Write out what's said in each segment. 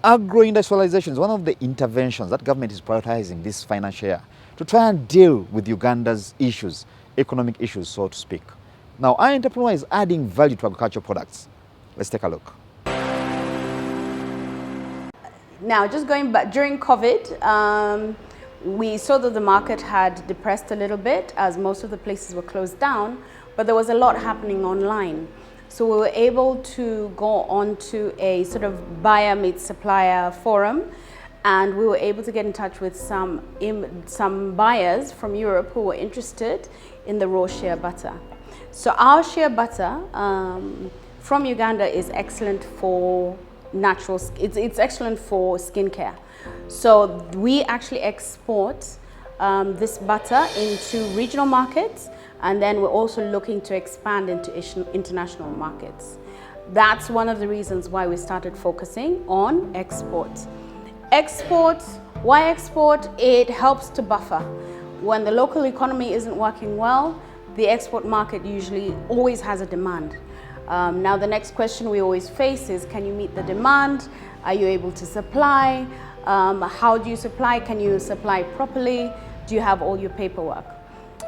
Agro-industrialization is one of the interventions that government is prioritizing this financial year to try and deal with Uganda's issues, economic issues, so to speak. Now, our entrepreneur is adding value to agricultural products. Let's take a look. Now, just going back, during COVID, we saw that the market had depressed a little bit as most of the places were closed down, but there was a lot happening online. So we were able to go onto a sort of buyer meets supplier forum, and we were able to get in touch with some buyers from Europe who were interested in the raw shea butter. So our shea butter from Uganda is excellent for natural, it's excellent for skincare. So we actually export this butter into regional markets, and then we're also looking to expand into international markets. That's one of the reasons why we started focusing on export. Export, why export? It helps to buffer. When the local economy isn't working well, the export market usually always has a demand. Now the next question we always face is, can you meet the demand? Are you able to supply? How do you supply? Can you supply properly? Do you have all your paperwork?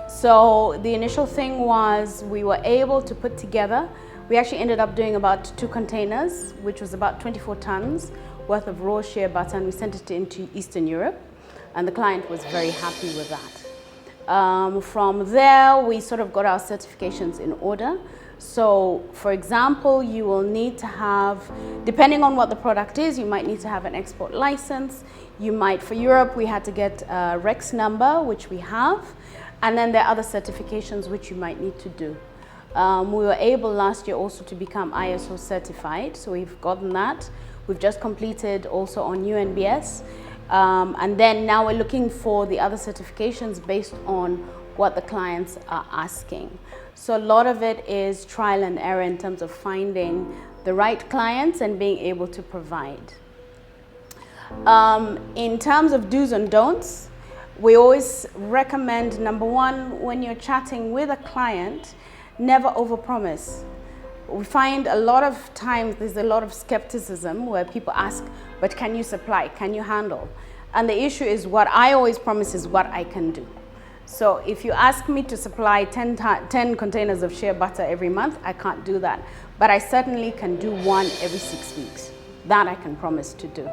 So the initial thing was we were able to put together, we actually ended up doing about 2 containers, which was about 24 tons worth of raw shea butter, and we sent it into Eastern Europe, and the client was very happy with that. From there, we sort of got our certifications in order. So, for example, you will need to have, depending on what the product is, you might need to have an export license. You might, for Europe, we had to get a Rex number, which we have. And then there are other certifications which you might need to do. We were able last year also to become ISO certified, so we've gotten that. We've just completed also on UNBS. And then now we're looking for the other certifications based on what the clients are asking. So a lot of it is trial and error in terms of finding the right clients and being able to provide. In terms of do's and don'ts, we always recommend, number one, when you're chatting with a client, never overpromise. We find a lot of times there's a lot of skepticism where people ask, but can you supply? Can you handle? And the issue is, what I always promise is what I can do. So if you ask me to supply 10 containers of shea butter every month, I can't do that. But I certainly can do 1 every 6 weeks. That I can promise to do.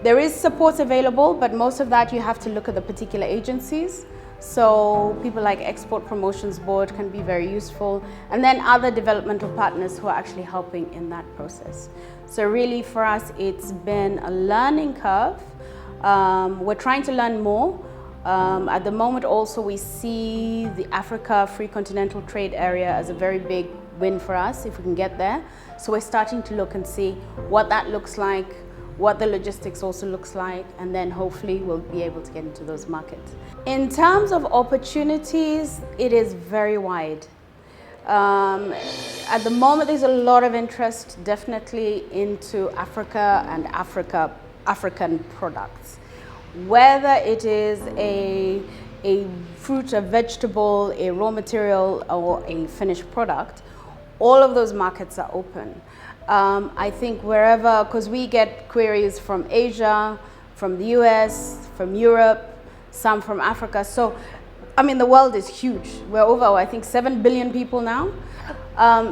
There is support available, but most of that you have to look at the particular agencies. So people like Export Promotions Board can be very useful, and then other developmental partners who are actually helping in that process. So really for us, it's been a learning curve. We're trying to learn more. At the moment also we see the Africa Free Continental Trade Area as a very big win for us if we can get there. So we're starting to look and see what that looks like, what the logistics also looks like, and then hopefully we'll be able to get into those markets. In terms of opportunities, it is very wide. At the moment there's a lot of interest definitely into Africa and African products. Whether it is a fruit, a vegetable, a raw material, or a finished product, all of those markets are open. I think wherever, because we get queries from Asia, from the US, from Europe, some from Africa. So, I mean, the world is huge. We're over, I think, 7 billion people now.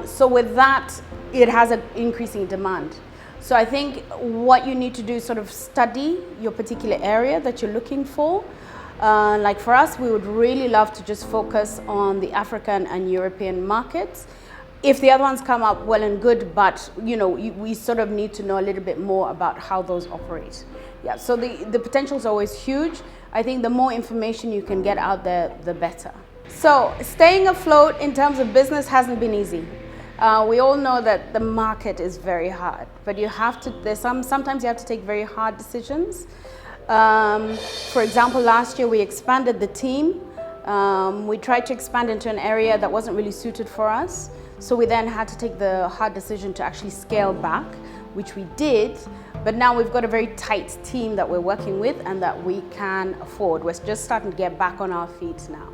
So with that, it has an increasing demand. So I think what you need to do is sort of study your particular area that you're looking for. Like for us, we would really love to just focus on the African and European markets. If the other ones come up, well and good, but you know, we sort of need to know a little bit more about how those operate. Yeah, so the potential is always huge. I think the more information you can get out there, the better. So staying afloat in terms of business hasn't been easy. We all know that the market is very hard, but you have to, sometimes you have to take very hard decisions. For example, last year we expanded the team. We tried to expand into an area that wasn't really suited for us. So we then had to take the hard decision to actually scale back. which we did, but now we've got a very tight team that we're working with and that we can afford. We're just starting to get back on our feet now.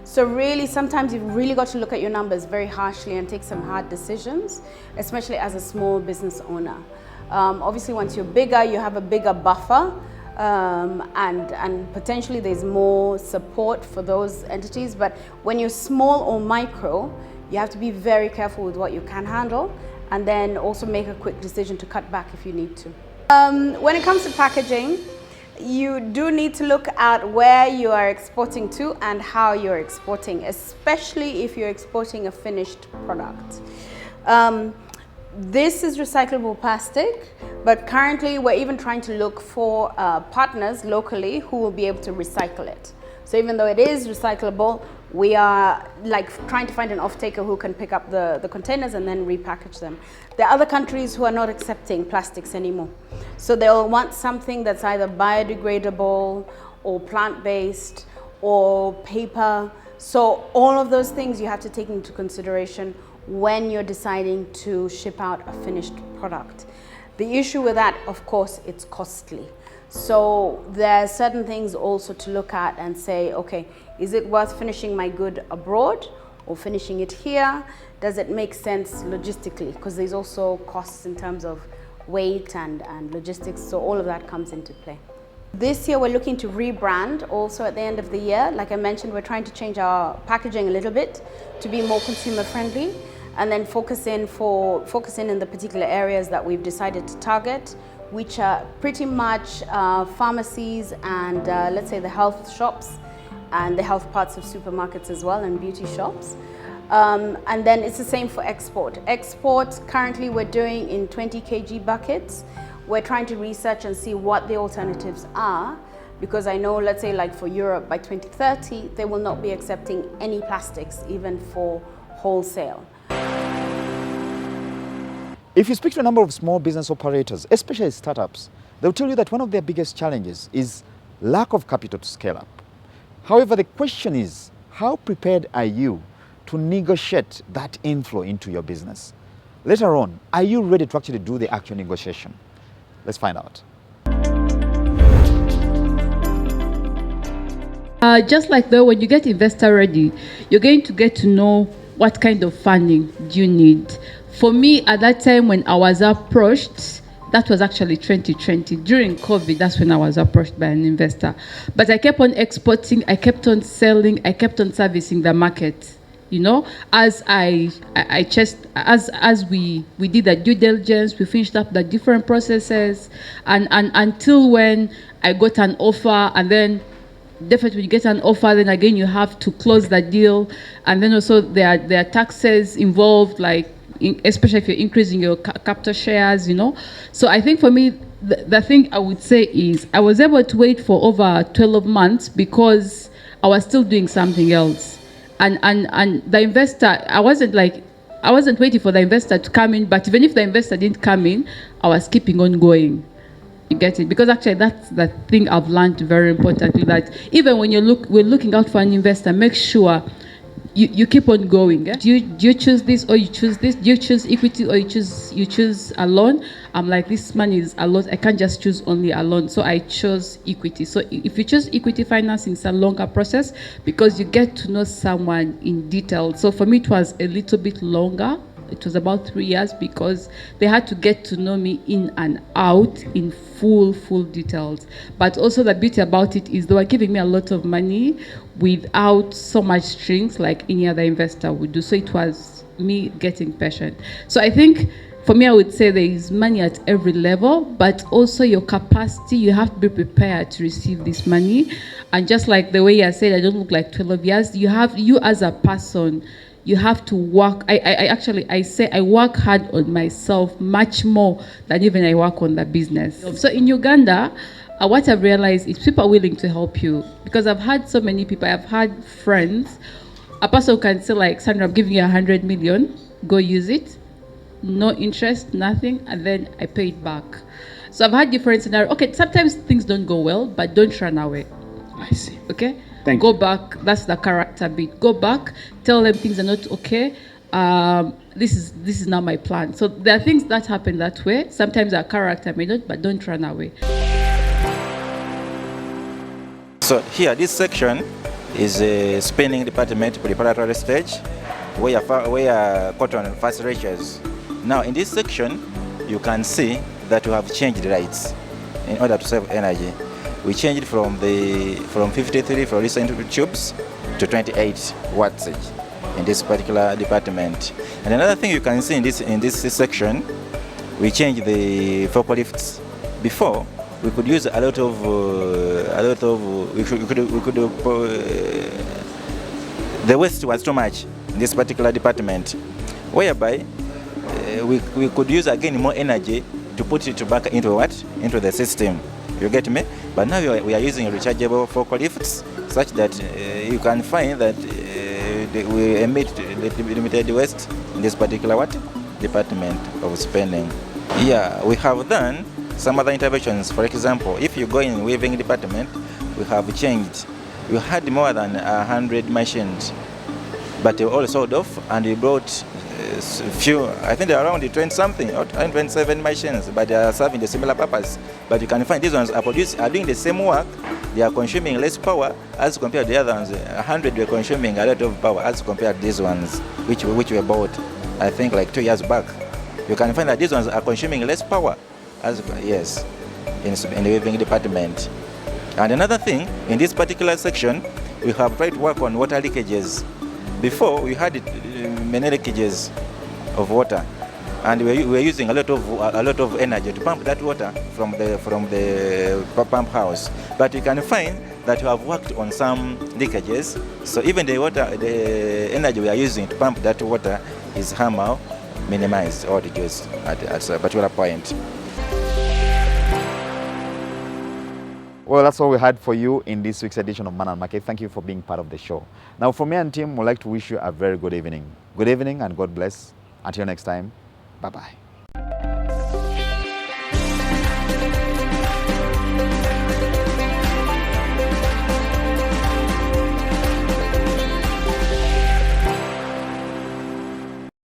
So really, sometimes you've really got to look at your numbers very harshly and take some hard decisions, especially as a small business owner. Obviously, once you're bigger, you have a bigger buffer, and potentially there's more support for those entities. But when you're small or micro, you have to be very careful with what you can handle, and then also make a quick decision to cut back if you need to. When it comes to packaging, you do need to look at where you are exporting to and how you're exporting, especially if you're exporting a finished product. This is recyclable plastic, but currently we're even trying to look for partners locally who will be able to recycle it. So even though it is recyclable, we are like trying to find an off-taker who can pick up the containers and then repackage them. There are other countries who are not accepting plastics anymore. So they'll want something that's either biodegradable or plant-based or paper. So all of those things you have to take into consideration when you're deciding to ship out a finished product. The issue with that, of course, it's costly. So there are certain things also to look at and say, okay, is it worth finishing my good abroad or finishing it here? Does it make sense logistically? Because there's also costs in terms of weight and logistics, so all of that comes into play. This year we're looking to rebrand also at the end of the year. Like I mentioned, we're trying to change our packaging a little bit to be more consumer friendly, and then focus in in the particular areas that we've decided to target, which are pretty much pharmacies and let's say the health shops and the health parts of supermarkets as well, and beauty shops. And then it's the same for export. Export, currently we're doing in 20 kg buckets. We're trying to research and see what the alternatives are, because I know, let's say like for Europe by 2030, they will not be accepting any plastics, even for wholesale. If you speak to a number of small business operators, especially startups, they'll tell you that one of their biggest challenges is lack of capital to scale up. However, the question is, how prepared are you to negotiate that inflow into your business? Later on, are you ready to actually do the actual negotiation? Let's find out. Just like though, when you get investor ready, you're going to get to know what kind of funding do you need. For me, at that time when I was approached, that was actually 2020. During COVID, that's when I was approached by an investor. But I kept on exporting, I kept on selling, I kept on servicing the market. You know, as we did the due diligence, we finished up the different processes, and until when I got an offer, and then definitely when you get an offer, then again you have to close the deal, and then also there are taxes involved, like especially if you're increasing your capital shares, you know. So I think for me, the thing I would say is I was able to wait for over 12 months because I was still doing something else. And the investor, I wasn't waiting for the investor to come in, but even if the investor didn't come in, I was keeping on going. You get it? Because actually that's the thing I've learned very importantly, that even when we're looking out for an investor, make sure you keep on going. Eh? Do you choose this or you choose this? Do you choose equity or you choose a loan? I'm like, this money is a lot. I can't just choose only a loan. So I chose equity. So if you choose equity financing, it's a longer process because you get to know someone in detail. So for me, it was a little bit longer. It was about 3 years because they had to get to know me in and out in full details. But also the beauty about it is they were giving me a lot of money without so much strings like any other investor would do. So it was me getting patient. So I think for me, I would say there is money at every level, but also your capacity, you have to be prepared to receive this money. And just like the way I said, I don't look like 12 years, you as a person, you have to work. I say I work hard on myself much more than even I work on the business. So in Uganda, what I've realized is people are willing to help you, because I've had so many people. I've had friends. A person can say like, Sandra, I'm giving you 100 million, go use it. No interest, nothing, and then I pay it back. So I've had different scenarios. Okay, sometimes things don't go well, but don't run away. I see. Okay? Go back. That's the character bit. Go back, tell them things are not okay. this is now my plan. So there are things that happen that way. Sometimes our character may not, but don't run away. So here, this section is a spinning department preparatory stage where cotton first reaches. Now in this section, you can see that we have changed lights in order to save energy. We changed from 53 fluorescent tubes to 28 wattage in this particular department. And another thing you can see in this section, we changed the forklifts. Before, we could use a lot of the waste was too much in this particular department, whereby we could use again more energy to put it back into into the system. You get me? But now we are using rechargeable forklifts such that you can find that we emit limited waste in this particular department of spending. Yeah, we have done some other interventions. For example, if you go in weaving department, we have changed. We had more than 100 machines, but they were all sold off, and we brought few, I think they're around 20 something or 27 machines, but they are serving the similar purpose. But you can find these ones are doing the same work. They are consuming less power as compared to the other ones. 100 were consuming a lot of power as compared to these ones, which were bought, I think, like 2 years back. You can find that these ones are consuming less power, in the weaving department. And another thing, in this particular section, we have tried to work on water leakages. Before, we had many leakages of water, and we were using a lot of energy to pump that water from the pump house. But you can find that we have worked on some leakages, so even the energy we are using to pump that water is somehow minimized or reduced at a particular point. Well, that's all we had for you in this week's edition of Money and Markets. Thank you for being part of the show. Now, from me and team, we'd like to wish you a very good evening. Good evening and God bless. Until next time, bye-bye.